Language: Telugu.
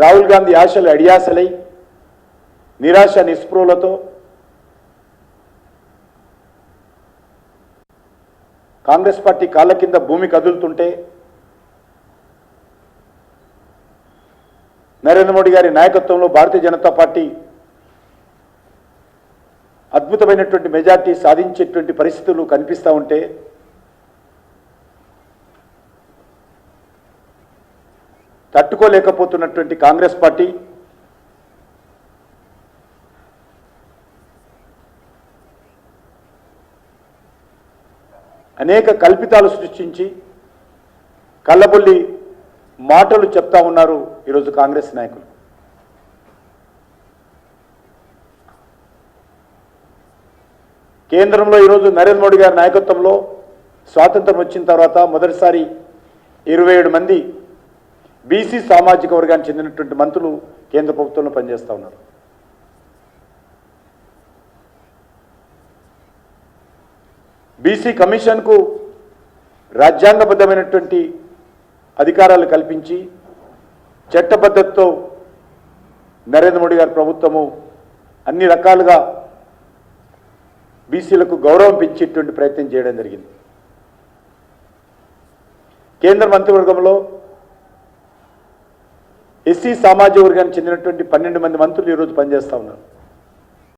రాహుల్ గాంధీ ఆశలు అడియాసలై నిరాశ నిస్పృహలతో కాంగ్రెస్ పార్టీ కాళ్ళ కింద భూమి కదులుతుంటే నరేంద్ర మోడీ గారి నాయకత్వంలో భారతీయ జనతా పార్టీ అద్భుతమైనటువంటి మెజార్టీ సాధించేటువంటి పరిస్థితులు కనిపిస్తూ ఉంటే తట్టుకోలేకపోతున్నటువంటి కాంగ్రెస్ పార్టీ అనేక కల్పితాలు సృష్టించి కళ్ళబొల్లి మాటలు చెప్తా ఉన్నారు ఈరోజు కాంగ్రెస్ నాయకులు. కేంద్రంలో ఈరోజు నరేంద్ర మోడీ గారి నాయకత్వంలో స్వాతంత్రం వచ్చిన తర్వాత మొదటిసారి 27 మంది బీసీ సామాజిక వర్గానికి చెందినటువంటి మంత్రులు కేంద్ర ప్రభుత్వంలో పనిచేస్తూ ఉన్నారు. బీసీ కమిషన్కు రాజ్యాంగబద్ధమైనటువంటి అధికారాలు కల్పించి చట్టబద్ధతతో నరేంద్ర మోడీ గారి ప్రభుత్వము అన్ని రకాలుగా బీసీలకు గౌరవం పెంచేటువంటి ప్రయత్నం చేయడం జరిగింది. కేంద్ర మంత్రివర్గంలో ఎస్సీ సామాజిక వర్గానికి చెందినటువంటి 12 మంది మంత్రులు ఈరోజు పనిచేస్తూ ఉన్నారు.